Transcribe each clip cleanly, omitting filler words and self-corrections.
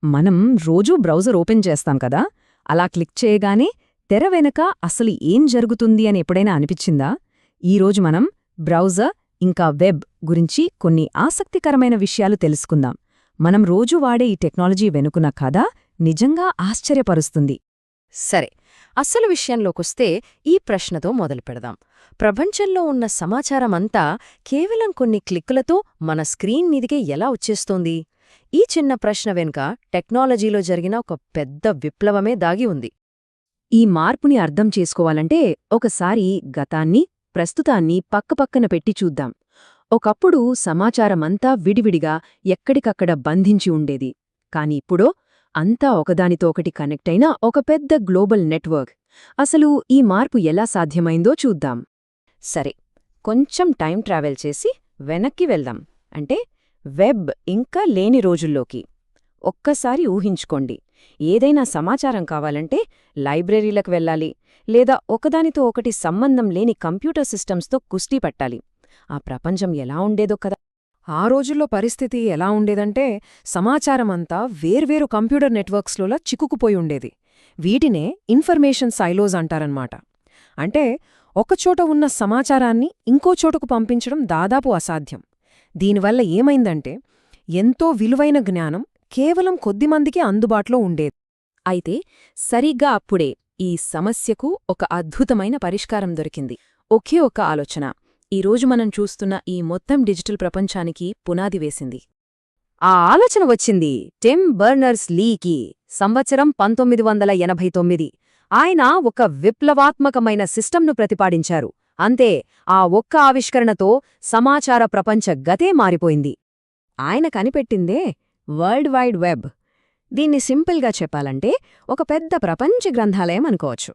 మనం రోజూ browser open చేస్తాం కదా, అలా క్లిక్ చేయగానే తెర వెనక అసలు ఏం జరుగుతుంది అని ఎప్పుడైనా అనిపించిందా? ఈరోజు మనం బ్రౌజర్ ఇంకా వెబ్ గురించి కొన్ని ఆసక్తికరమైన విషయాలు తెలుసుకుందాం. మనం రోజూ వాడే ఈ టెక్నాలజీ వెనుకున్న కథ నిజంగా ఆశ్చర్యపరుస్తుంది. సరే, అసలు విషయంలోకొస్తే ఈ ప్రశ్నతో మొదలుపెడదాం. ప్రపంచంలో ఉన్న సమాచారమంతా కేవలం కొన్ని క్లిక్కులతో మన స్క్రీన్ మీదికే ఎలా వచ్చేస్తోంది? ఈ చిన్న ప్రశ్న వెనుక టెక్నాలజీలో జరిగిన ఒక పెద్ద విప్లవమే దాగి ఉంది. ఈ మార్పుని అర్థం చేసుకోవాలంటే ఒకసారి గతాన్ని, ప్రస్తుతాన్ని పక్కపక్కన పెట్టి చూద్దాం. ఒకప్పుడు సమాచారమంతా విడివిడిగా ఎక్కడికక్కడ బంధించి ఉండేది. కాని ఇప్పుడో అంతా ఒకదానితో ఒకటి కనెక్ట్ అయిన ఒక పెద్ద గ్లోబల్ నెట్వర్క్. అసలు ఈ మార్పు ఎలా సాధ్యమైందో చూద్దాం. సరే, కొంచెం టైం ట్రావెల్ చేసి వెనక్కి వెళ్దాం. అంటే వెబ్ ఇంకా లేని రోజుల్లోకి. ఒక్కసారి ఊహించుకోండి, ఏదైనా సమాచారం కావాలంటే లైబ్రరీలకు వెళ్ళాలి, లేదా ఒకదానితో ఒకటి సంబంధం లేని కంప్యూటర్ సిస్టమ్స్తో కుస్తీ పట్టాలి. ఆ ప్రపంచం ఎలా ఉండేదో కదా. ఆ రోజుల్లో పరిస్థితి ఎలా ఉండేదంటే సమాచారమంతా వేర్వేరు కంప్యూటర్ నెట్వర్క్స్లోలా చిక్కుకుపోయి ఉండేది. వీటినే ఇన్ఫర్మేషన్ సైలోస్ అంటారన్మాట. అంటే ఒకచోట ఉన్న సమాచారాన్ని ఇంకో చోటకు పంపించడం దాదాపు అసాధ్యం. దీనివల్ల ఏమైందంటే ఎంతో విలువైన జ్ఞానం కేవలం కొద్దిమందికే అందుబాటులో ఉండేది. అయితే సరిగ్గా అప్పుడే ఈ సమస్యకు ఒక అద్భుతమైన పరిష్కారం దొరికింది. ఒకే ఒక ఆలోచన ఈరోజు మనం చూస్తున్న ఈ మొత్తం డిజిటల్ ప్రపంచానికి పునాది వేసింది. ఆ ఆలోచన వచ్చింది టిమ్ బర్నర్స్-లీకి. సంవత్సరం 1989. ఆయన ఒక విప్లవాత్మకమైన సిస్టమ్ను ప్రతిపాదించారు. అంతే, ఆ ఒక్క ఆవిష్కరణతో సమాచార ప్రపంచ గతే మారిపోయింది. ఆయన కనిపెట్టిందే వరల్డ్ వైడ్ వెబ్. దీన్ని సింపుల్గా చెప్పాలంటే ఒక పెద్ద ప్రపంచ గ్రంథాలయం అనుకోవచ్చు.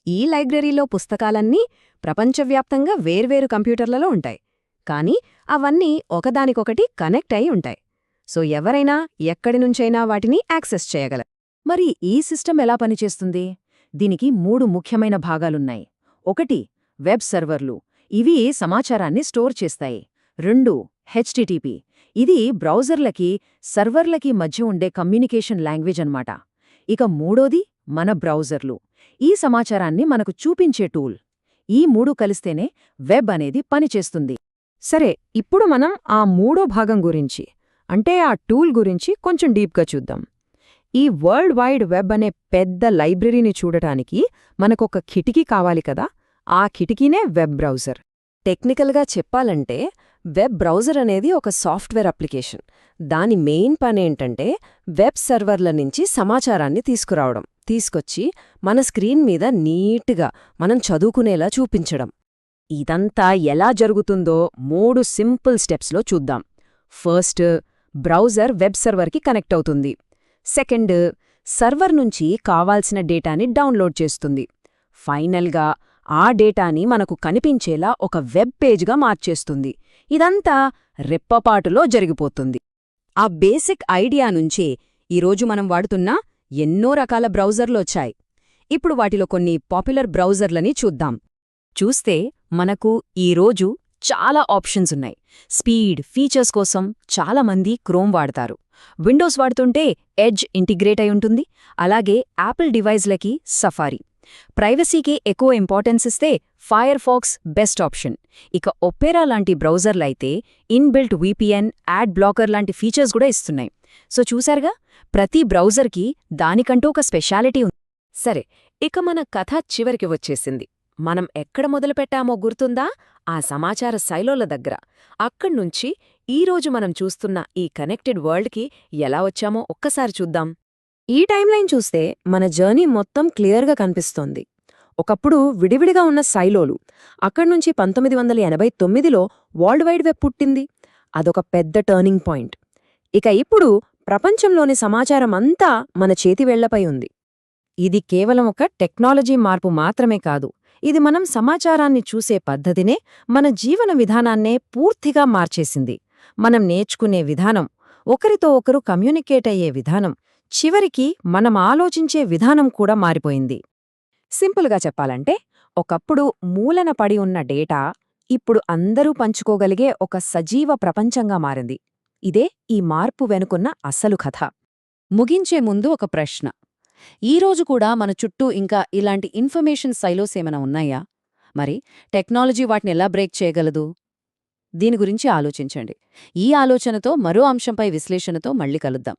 ఈ లైబ్రరీలో పుస్తకాలన్నీ ప్రపంచవ్యాప్తంగా వేర్వేరు కంప్యూటర్లలో ఉంటాయి. కానీ అవన్నీ ఒకదానికొకటి కనెక్ట్ అయి ఉంటాయి. సో ఎవరైనా ఎక్కడినుంచైనా వాటిని యాక్సెస్ చేయగలరు. మరి ఈ సిస్టమ్ ఎలా పనిచేస్తుంది? దీనికి 3 ముఖ్యమైన భాగాలున్నాయి. 1 వెబ్ సర్వర్లు. ఇవి సమాచారాన్ని స్టోర్ చేస్తాయి. 2 హెచ్టిటిపి. ఇది బ్రౌజర్లకి, సర్వర్లకి మధ్య ఉండే కమ్యూనికేషన్ లాంగ్వేజ్ అన్నమాట. ఇక 3ది మన బ్రౌజర్లు. ఈ సమాచారాన్ని మనకు చూపించే టూల్. ఈ 3 కలిస్తేనే వెబ్ అనేది పనిచేస్తుంది. సరే, ఇప్పుడు మనం ఆ 3వ భాగం గురించి, అంటే ఆ టూల్ గురించి కొంచెం డీప్గా చూద్దాం. ఈ వరల్డ్ వైడ్ వెబ్ అనే పెద్ద లైబ్రరీని చూడటానికి మనకొక కిటికీ కావాలి కదా. ఆ కిటికీనే వెబ్ బ్రౌజర్. టెక్నికల్గా చెప్పాలంటే వెబ్ బ్రౌజర్ అనేది ఒక సాఫ్ట్వేర్ అప్లికేషన్. దాని మెయిన్ పనేంటంటే వెబ్ సర్వర్ల నుంచి సమాచారాన్ని తీసుకొచ్చి మన స్క్రీన్ మీద నీట్గా మనం చదువుకునేలా చూపించడం. ఇదంతా ఎలా జరుగుతుందో 3 సింపుల్ స్టెప్స్లో చూద్దాం. ఫస్ట్, బ్రౌజర్ వెబ్ సర్వర్కి కనెక్ట్ అవుతుంది. సెకండ్, సర్వర్ నుంచి కావాల్సిన డేటాని డౌన్లోడ్ చేస్తుంది. ఫైనల్గా ఆ డేటాని మనకు కనిపించేలా ఒక వెబ్ పేజ్గా మార్చేస్తుంది. ఇదంతా రెప్పపాటులో జరిగిపోతుంది. ఆ బేసిక్ ఐడియా నుంచే ఈరోజు మనం వాడుతున్న ఎన్నో రకాల బ్రౌజర్లొచ్చాయి. ఇప్పుడు వాటిలో కొన్ని పాపులర్ బ్రౌజర్లని చూద్దాం. చూస్తే మనకు ఈరోజు చాలా ఆప్షన్స్ ఉన్నాయి. స్పీడ్, ఫీచర్స్ కోసం చాలామంది క్రోమ్ వాడతారు. విండోస్ వాడుతుంటే ఎడ్జ్ ఇంటిగ్రేట్ అయి ఉంటుంది. అలాగే యాపిల్ డివైజ్లకి సఫారీ. ప్రైవసీకి ఎక్కువ ఇంపార్టెన్స్ ఇస్తే ఫైర్ ఫాక్స్ బెస్ట్ ఆప్షన్. ఇక ఒపెరా లాంటి బ్రౌజర్లైతే ఇన్బిల్ట్ విపిఎన్, యాడ్ బ్లాకర్ లాంటి ఫీచర్స్ కూడా ఇస్తున్నాయి. సో చూశారుగా, ప్రతి బ్రౌజర్కి దానికంటూ ఒక స్పెషాలిటీ ఉంది. సరే, ఇక మన కథ చివరికి వచ్చేసింది. మనం ఎక్కడ మొదలుపెట్టామో గుర్తుందా? ఆ సమాచార సైలోల దగ్గర. అక్కడ్నుంచి ఈరోజు మనం చూస్తున్న ఈ కనెక్టెడ్ వరల్డ్కి ఎలా వచ్చామో ఒక్కసారి చూద్దాం. ఈ టైమ్లైన్ చూస్తే మన జర్నీ మొత్తం క్లియర్గా కనిపిస్తోంది. ఒకప్పుడు విడివిడిగా ఉన్న సైలోలు. అక్కడ్నుంచి 1989లో వరల్డ్ వైడ్ వెబ్ పుట్టింది. అదొక పెద్ద టర్నింగ్ పాయింట్. ఇక ఇప్పుడు ప్రపంచంలోని సమాచారం అంతా మన చేతివేళ్లపై ఉంది. ఇది కేవలం ఒక టెక్నాలజీ మార్పు మాత్రమే కాదు. ఇది మనం సమాచారాన్ని చూసే పద్ధతినే, మన జీవన విధానాన్నే పూర్తిగా మార్చేసింది. మనం నేర్చుకునే విధానం, ఒకరితో ఒకరు కమ్యూనికేట్ అయ్యే విధానం, చివరికి మనం ఆలోచించే విధానం కూడా మారిపోయింది. సింపుల్గా చెప్పాలంటే, ఒకప్పుడు మూలన పడి ఉన్న డేటా ఇప్పుడు అందరూ పంచుకోగలిగే ఒక సజీవ ప్రపంచంగా మారింది. ఇదే ఈ మార్పు వెనుకున్న అసలు కథ. ముగించే ముందు ఒక ప్రశ్న. ఈరోజు కూడా మన చుట్టూ ఇంకా ఇలాంటి ఇన్ఫర్మేషన్ సైలోస్ ఏమైనా ఉన్నాయా? మరి టెక్నాలజీ వాటిని ఎలా బ్రేక్ చేయగలదు? దీని గురించి ఆలోచించండి. ఈ ఆలోచనతో మరో అంశంపై విశ్లేషణతో మళ్ళీ కలుద్దాం.